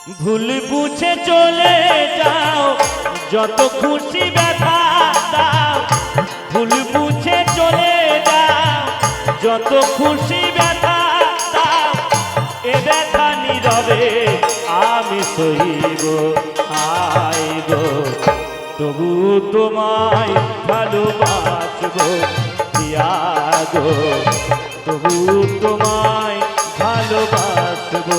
ভুল বুঝে চলে যাও, যত খুশি ব্যথা দাও। ভুল বুঝে চলে যাও, যত খুশি ব্যথা দাও। এ ব্যথা নীরবে আমি সইব, আইব তবু তোমায় ভালোবাসবো প্রিয়া গো, তবু তোমায় ভালোবাসবো।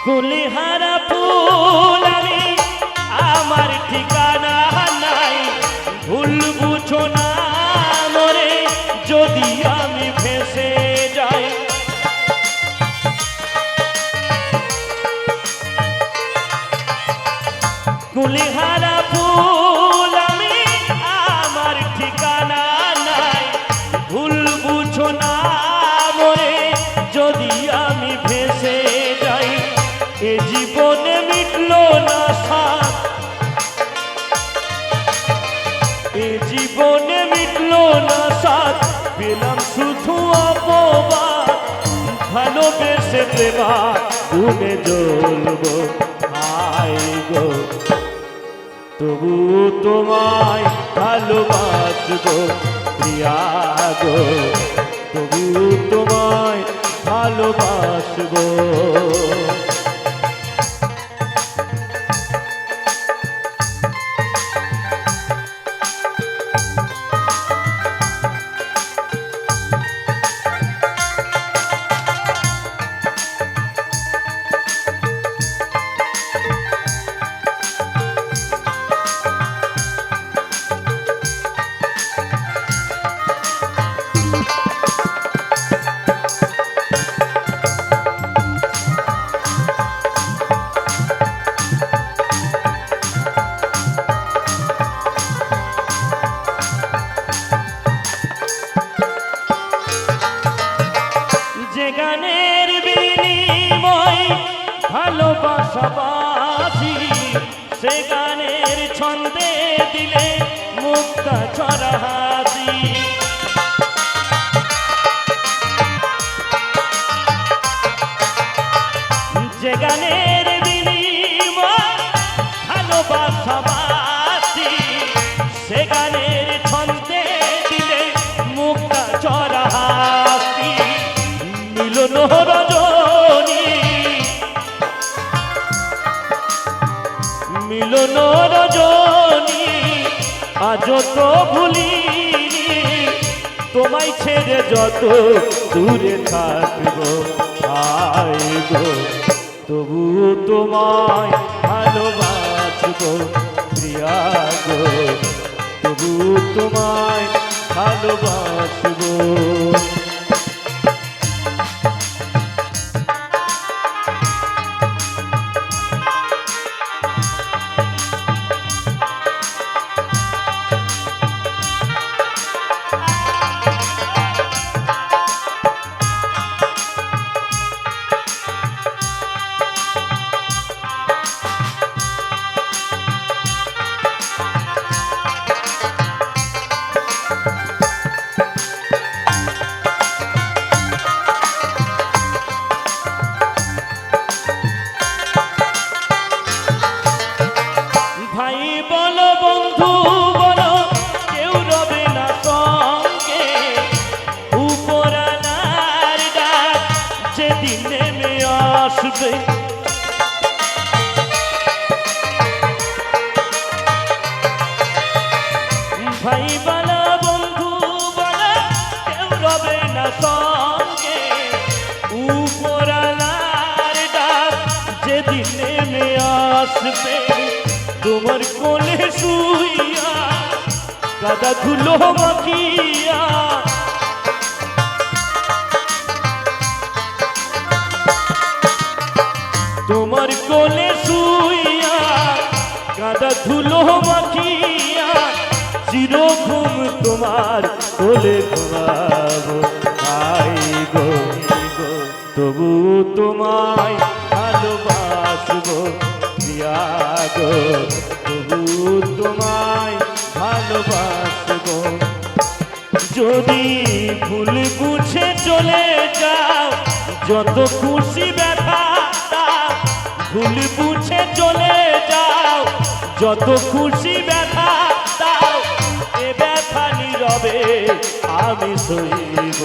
কুলিহারা ফুল আমি, আমার ঠিকানা নাই। ভুল বুঝো না মরে যদি আমি ভেসে যাই। কুলিহারা ফুল আমি, আমার ঠিকানা নাই। ভুল বুঝো না মরে যদি আমি ভেসে যাই। এ জীবনে মিটলো না সাথ, এ জীবনে মিটলো না সাথ। পেলাম শুধু অপবাদ, ভালোবেসে প্রেমা গুনে জ্বলবো আই গো, তবু তোমায় ভালোবাসবো প্রিয়া গো, তবু তোমায় ভালোবাসবো। যে গানের বিনিময় ভালোবাসাবাসি, সে গানের ছন্দে দিলে মুক্তা ছড়া হাসি। যে গানের বিনিময় ভালোবাসাবাসি, সে গানের ছন্দে দিলে মুক্তা ছড়া হাসি। মিলন রজনী, মিলন রজনী আজ তো ভুলিনি। তোমায় ছেড়ে যত দূরে থাকবো আইবো, তবু তোমায় ভালোবাসবো প্রিয়া গো, তবু তোমায় ভালোবাসবো। ভাই বলা বন্ধু বলা কেউ রবে না সঙ্গে, উপরালার ডাক যেদিন নেমে আসবে তোমার কোলে শুইয়া কাদা ধুলো মাখিয়া তোমার কোলে শুইয়া কাদা ধুলো মাখিয়া চির ঘুম তোমার কোলে ঘুমাবো আই গো তবু তোমায় ভালোবাসবো প্রিয়া গো তবু তোমায় ভালোবাসবো যদি ভুল বুঝে চলে যাও যত খুশি ব্যথা ভুল বুঝে চলে যাও যত খুশি ব্যথা দাও এ ব্যথা নীরবে আমি সইব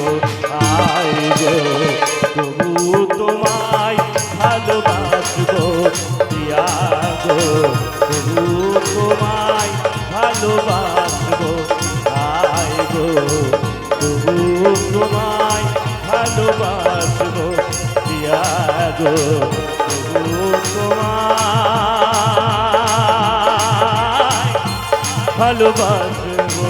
আই গো তবু তোমায় ভালোবাসবো প্রিয়া গো তবু তোমায় ভালোবাসবো আই গো তবু তোমায় ভালোবাসবো প্রিয়া গো তবু তোমায় ভালোবাসবো।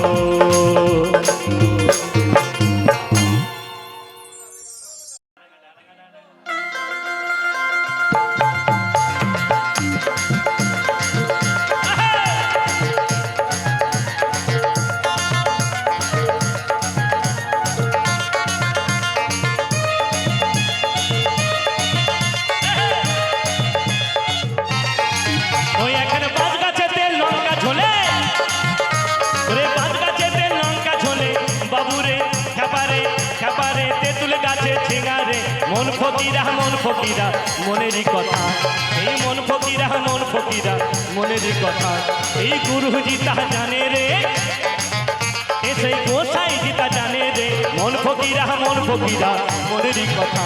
মন ফকিরা মনেরই কথা এই মন ফকিরা মনেরই কথা এই গুরুজি তা জানে রে এ সেই গোসাইজি তা জানে রে মন ফকিরা মনেরই কথা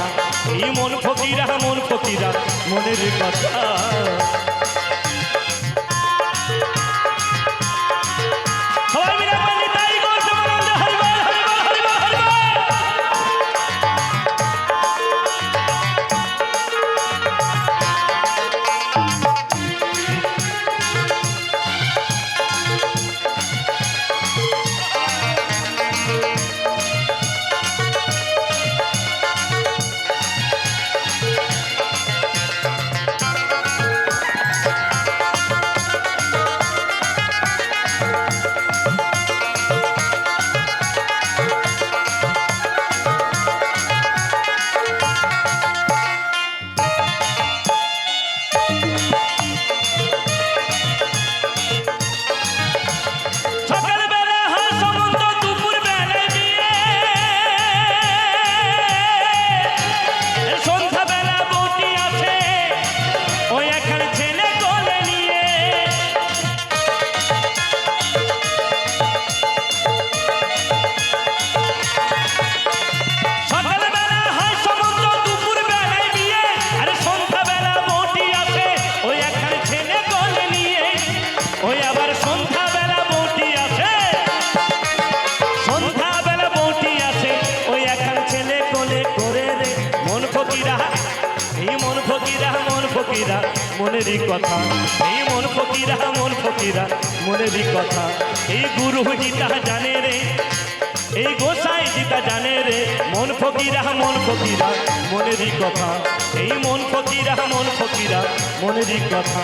এই মন ফকিরা মনেরই কথা মনেরই কথা এই মন ফকিরা মনেরই কথা এই গুরু গীতা জানে রে এই গোসাই গীতা জানে রে মন ফকিরা মনেরই কথা এই মন ফকিরা মনেরই কথা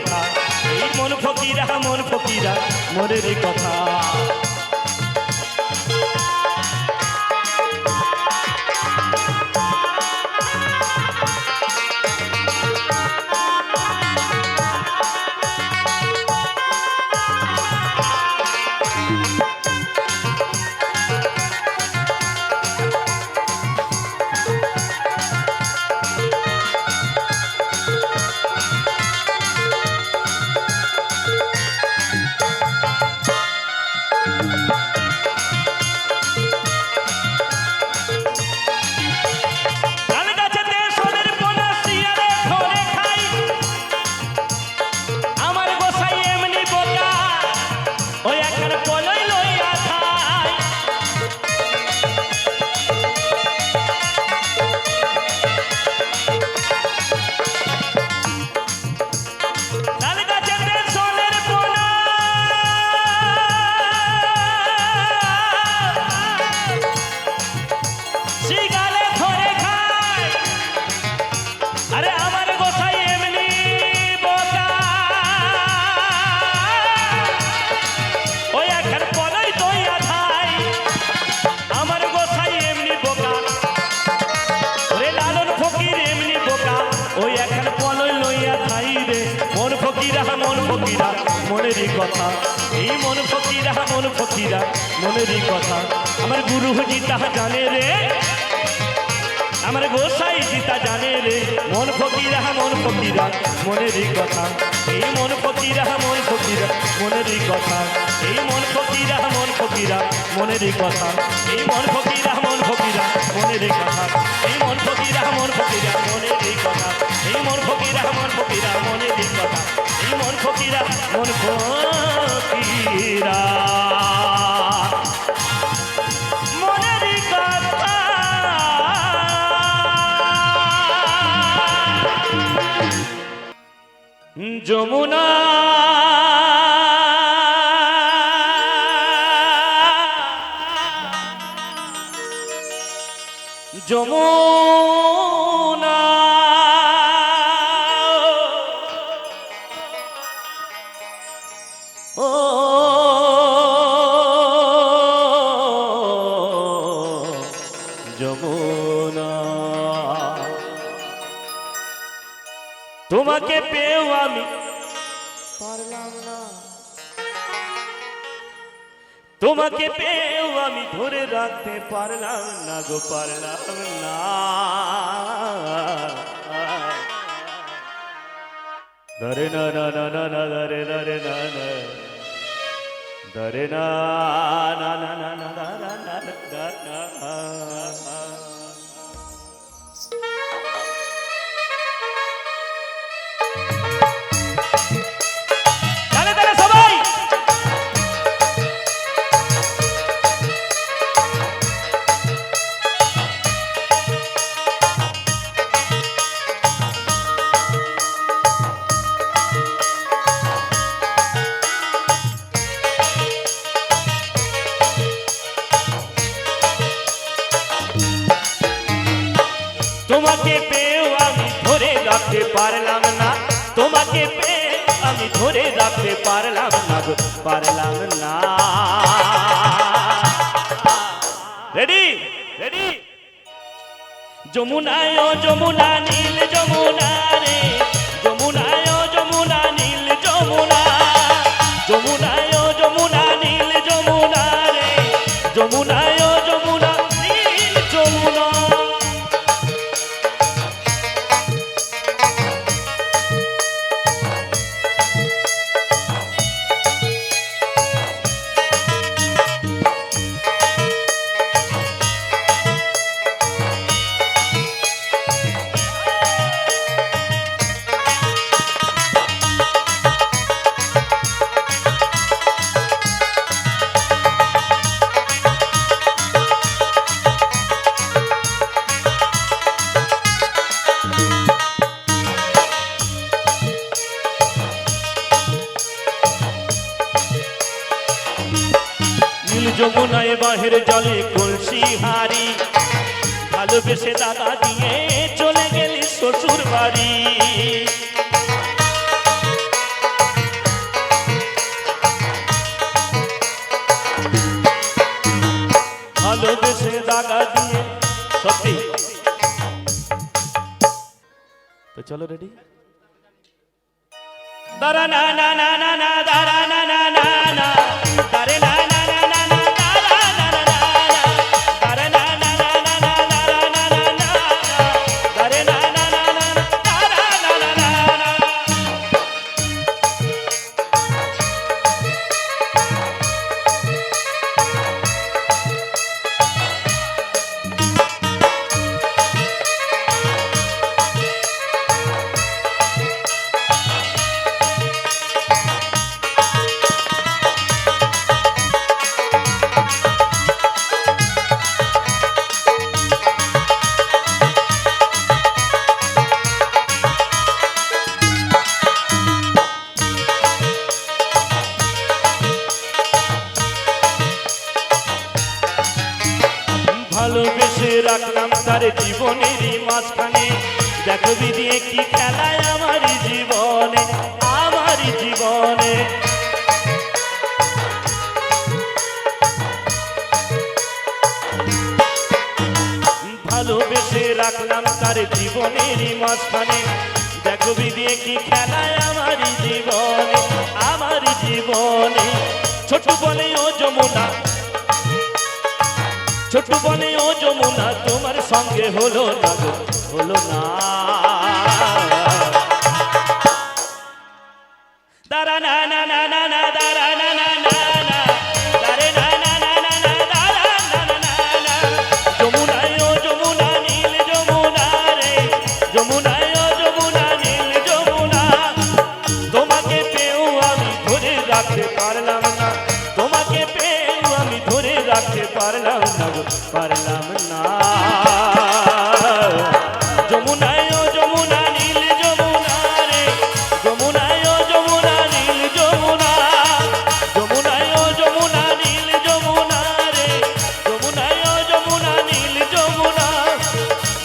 কথা এই মন ফকিরা মনেরই কথা মনেরই কথা এই মন ফকিরা মনেরই কথা আমার গুরুজি তাহা জানে রে আমার গোসাই জিতা জানে রে মন ফকিরা মনেরই কথা এই মন ফকিরা মনেরই কথা এই মন ফকিরা মনেরই কথা এই মন ফকিরা মনেরই কথা এই মন ফকিরা মনেরই কথা এই মন ফকিরা মনেরই কথা এই মন ফকিরা মনেরই কথা যমুনা যমুনা ও যমুনা তোমাকে পেও আমি পারলাম না তোমাকে পেও আমি ধরে রাখতে পারলাম না গো পারলাম না দরে না না না না না দরে দরে না না দরে না না না না না না না না তোমাকে পেও আমি ধরে রাখতে পারলাম না তোমাকে পেও আমি ধরে রাখতে পারলাম না পারলাম না রেডি রেডি যমুনায় ও যমুনা নীল যমুনা রে যমুনায় ও যমুনা নীল যমুনা যমুনায় ও যমুনা নীল যমুনা রে যমুনায় ও যমুনা নীল যমুনা যমুনায় বাহের জলে কলসি হারি ভালোবেসে দাদা দিয়ে চলে গেলি শ্বশুর বাড়ি ভালোবেসে দাগা দিয়ে সত্যি। তো চলো রেডি। দাঁড়া না না না না না দাঁড়া না না না না দাঁড়ে না না না না না দাঁড়া না না না না দাঁড়ে না না না না না দাঁড়া না না না দাঁড়ে না না না না দাঁড়া না না না না। ভালোবেসে রাখলাম তার জীবনেরই মাঝখানে, দেখবি দিয়ে কি খেলায় আমার জীবনে, আমার জীবনে। ভালোবেসে রাখলাম তার জীবনেরই মাঝখানে, দেখবি দিয়ে কি খেলায় আমার জীবনে, আমার জীবনে। ছোট বলে ও যমুনা, ছোট বলে ও যমুনা, তোমার সঙ্গে হলো না গো, হলো না। দাঁড়া না না না না না দাঁড়া না না না না দাঁড়ে না না না না না দাঁড়া না না না না। যমুনায় ও যমুনা নীল যমুনা রে, যমুনায় ও যমুনা নীল যমুনা, তোমাকে পেয়েও আমি ধরে রাখতে পারলাম না, তোমাকে পেয়েও আমি ধরে রাখতে পারলাম না গো, পারলাম না। যমুনায় ও যমুনা নীল যমুনা রে, যমুনায় ও যমুনা নীল যমুনা, যমুনায় ও যমুনা নীল যমুনা রে, যমুনায় ও যমুনা নীল যমুনা,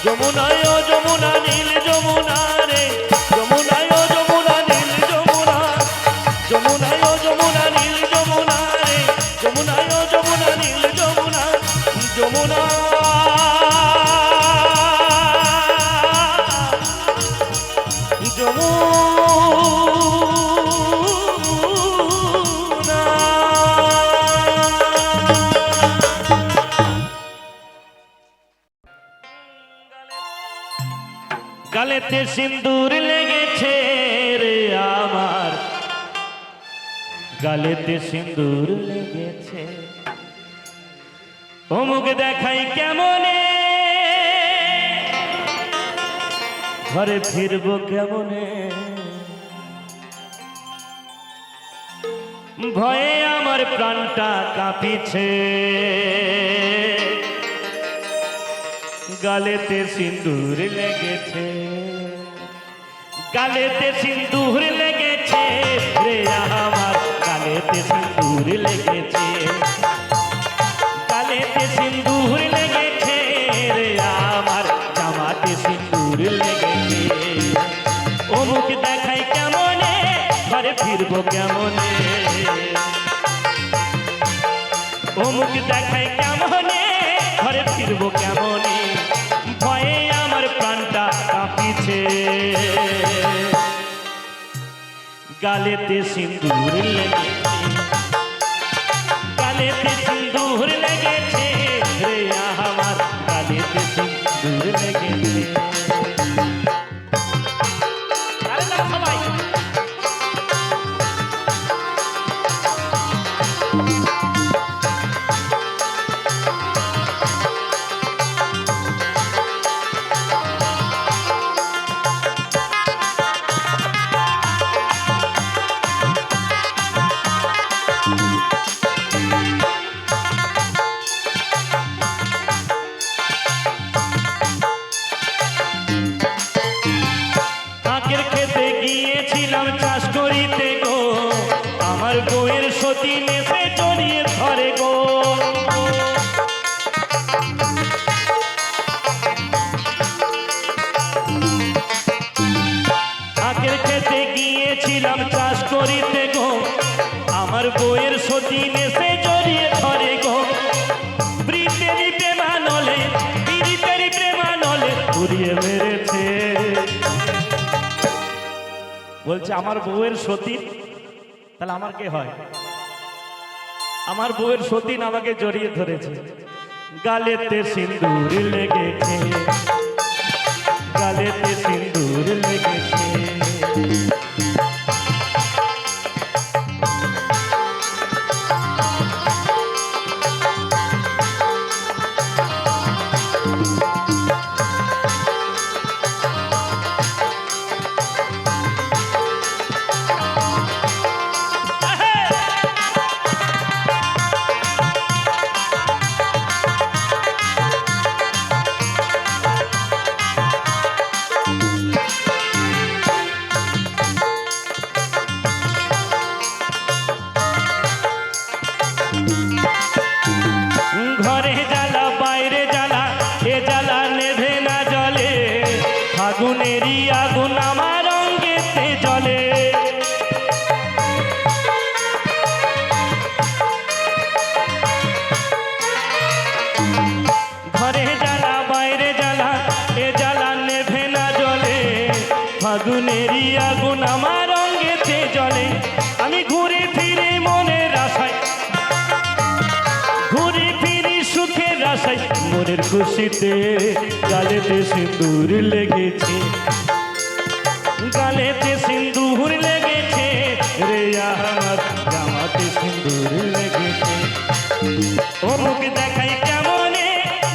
যমুনায় ও যমুনা নীল যমুনা রে, যমুনায় ও যমুনা নীল যমুনা, যমুনায় ও যমুনা নীল যমুনা রে, যমুনায় ও যমুনা নীল যমুনা, যমুনা। গালেতে সিন্দুর লেগেছে রে আমার, গালেতে সিন্দুর লেগেছে, অমুক দেখাই কেমনে, ঘরে ফিরবো কেমনে, ভয়ে আমার প্রাণটা কাঁপিছে, গালেতে সিন্দুর লেগেছে, গালেতে সিন্দুর লেগেছে রে আমার, গালেতে সিন্দুর লেগেছে, গালেতে সিন্দুর লেগেছে রে আমার, জামাতে সিন্দুর লেগেছে, অমুক দেখাই কেমনে, ঘরে ফিরবো কেমনে, অমুক দেখাই কেমনে, ঘরে ফিরবো কেমনে, ভয়ে আমার প্রাণটা কাঁপিছে, গালেতে সিন্দুর লেগেছে, গালেতে সিন্দুর লেগেছে রে আমার, গালেতে সিন্দুর লেগেছে। সবাই গিয়েছিলাম চাষ করিতে গো, আমার বউয়ের সতী নেশে জড়িয়ে ধরে গো, আখের খেতে গিয়েছিলাম চাষ করিতে গো, আমার বউয়ের সতী নেশে জড়িয়ে ধরে গো, বৃতের ঘুরিয়ে মেরেছে। বলছে আমার বউয়ের সতীন, তাহলে আমার কে হয়? আমার বউয়ের সতীন আমাকে জড়িয়ে ধরেছে, গালেতে সিন্দুর লেগেছে, গালেতে সিন্দুর লেগেছে। ঘরে জ্বালা বাইরে জ্বালা, এ জ্বালা নেভে না জলে, আগুনেরই আগুন আমার অঙ্গেতে জ্বলে। ঘরে জ্বালা বাইরে জ্বালা, এ জ্বালা নেভে না জলে, আগুনেরই আগুন আমার অঙ্গেতে জ্বলে। আমি ঘুরে ফিরে মনের আশায়, ঘুরে ফিরি সুখের আশায়, মনের খুশিতে গালেতে সিঁদুর লেগেছে, গালেতে সিঁদুর লেগেছে রে আমার, জামাতে সিঁদুর লেগেছে। ও মুখ দেখাই কেমনে,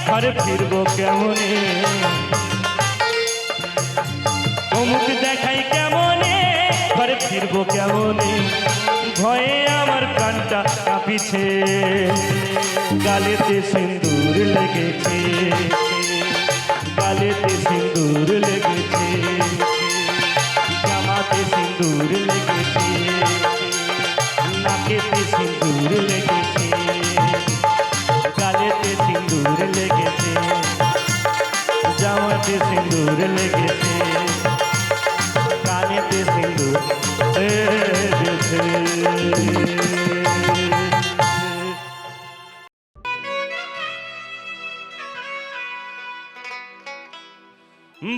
ঘরে ফিরবো কেমনে, ও মুখ দেখাই কেমনে, ঘরে ফিরবো কেমনে, ভয়ে আমার কানটা কাঁপিছে, গালেতে সিঁদুর লেগেছে, গালেতে সিঁদুর লেগেছে, জামাতে সিঁদুর লেগেছে, নাকেতে সিঁদুর লেগেছে, গালেতে সিঁদুর লেগেছে, জামাতে সিঁদুর লেগেছে, কানেতে সিঁদুর লেগেছে।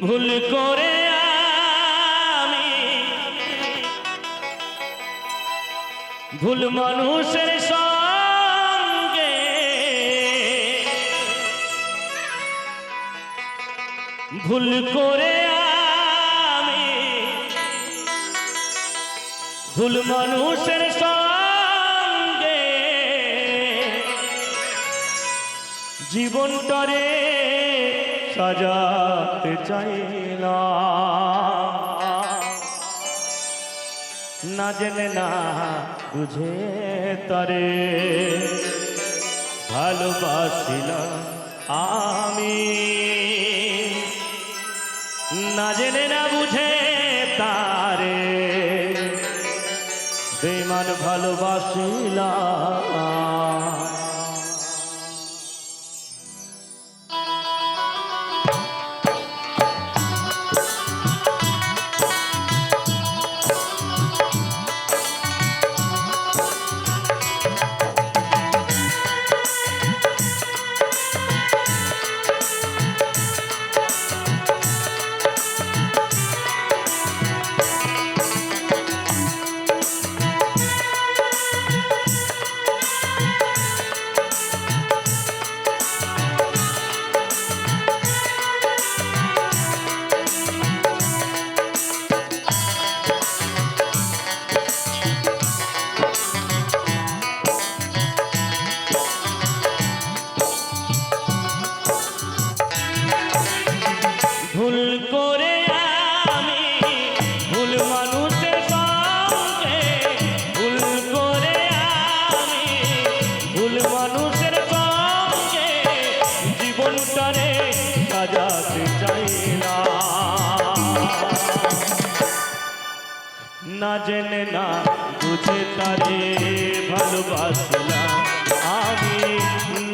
ভুল করে আমি ভুল মানুষের সঙ্গে, ভুল করে আমি ভুল মানুষের সঙ্গে, জীবনটারে সাজাতে চাই না, না জেনে না বুঝে তারে ভালোবাসিলাম আমি, না জেনে না বুঝে তারে বেঈমান ভালোবাসিলাম। ভুল করে আমি ভুল মানুষের সঙ্গে, ভুল করে আমি ভুল মানুষের সঙ্গে, জীবনটারে সাজাতে চাই না, না জেনে না বুঝে তারে ভালোবাসলাম আমি,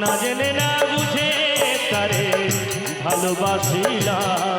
না জেনে না বুঝে তারে ভালোবাসিলাম।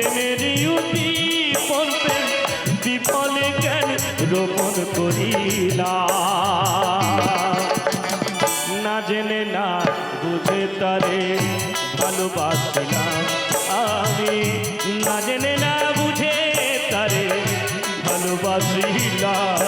প্রেমেরই উদ্দীপন প্রেম বিফলে জ্ঞান রোপণ করিলা না জেনে না বুঝে তারে ভালোবাসিলাম আমি না জেনে না বুঝে তারে ভালোবাসিলাম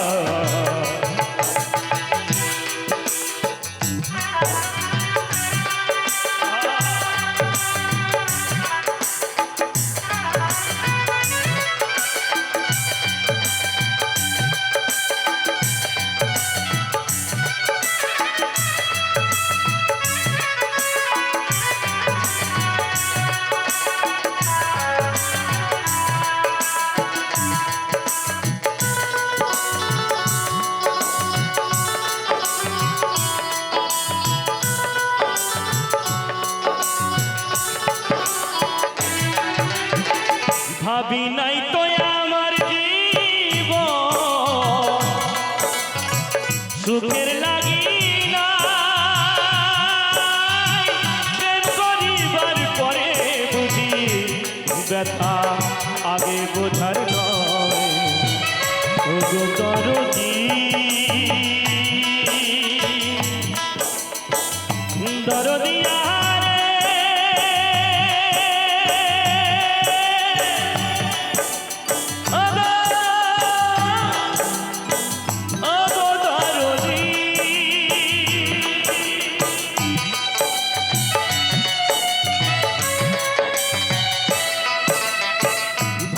ভাবি নাই তো আমার জীবন সুখের লাগি না প্রেম করিবার পরে বুঝি ব্যথা আগে বোঝার নয় ওগো দরদি দরদিয়া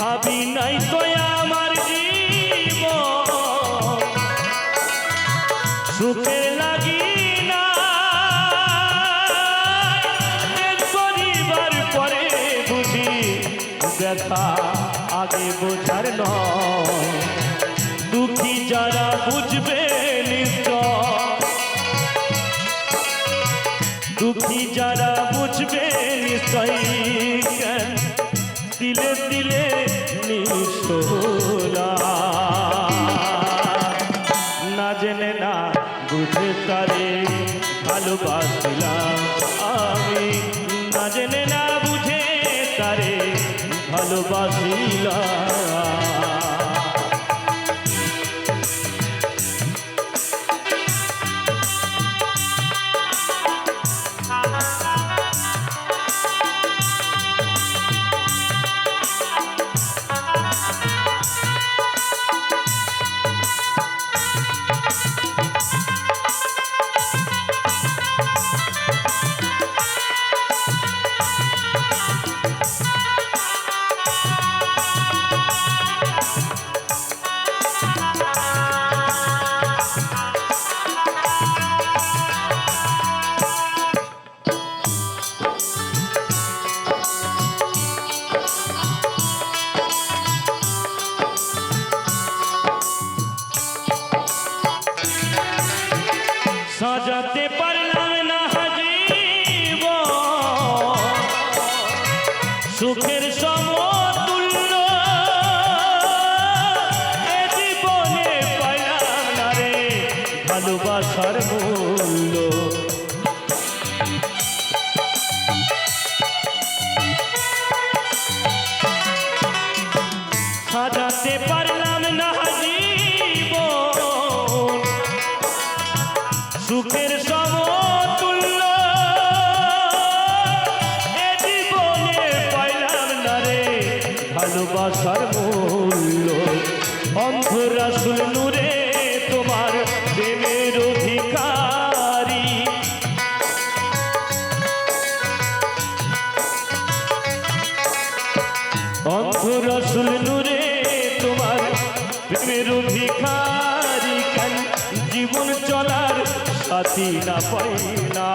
ভাবি নাই তো আমার জীবন সুখের লাগি না পরিবার পরে বুঝি ব্যথা আগে বোঝার নয় দুঃখী যারা বুঝবে নিশ্চয় দুঃখী যারা বুঝবে নিশ্চয় দিলে দিলে নিশোলা না জেনে না বুঝে তারে ভালোবাসিলাম আমি না জেনে না বুঝে তারে ভালোবাসিলাম সাজাতে পারলাম না জীবন সুখের সমতুল্য এ জীবনে পাইলাম না রে ভালোবাসার মূল্য সাজাতে পারলাম না জীবন সুখের সমতুল্য এ জীবনে পাইলাম না রে ভালোবাসার মূল্য অন্ধ রাসূল নূরে তোমার প্রেমের অধিকারী অন্ধ রাসূল নূরে তোমার প্রেমের অধিকারী কেন জীবন চলার সাথী না পাই না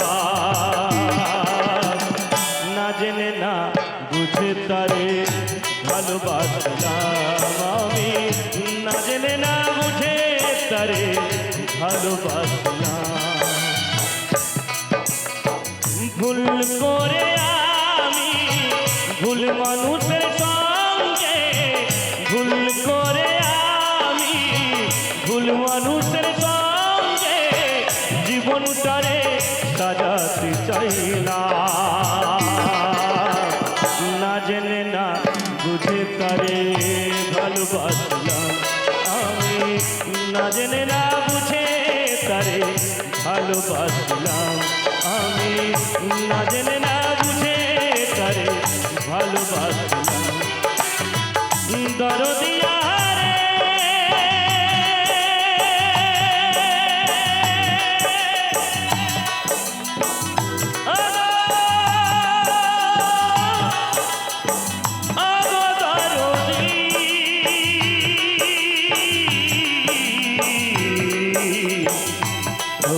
জেনে না বুঝে তারে ভালোবাসলাম আমি না জেনে না বুঝে তারে ভালোবাসলাম ভুল করে আমি ভুল মানুষের সঙ্গে ভুল করে আমি ভুল মানুষের সঙ্গে জীবনটারে সাজাতে চাইলাম না জেনে না বুঝে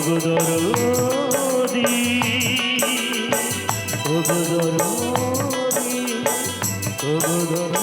ওগো দরদি ওগো দরদি ওগো দরদি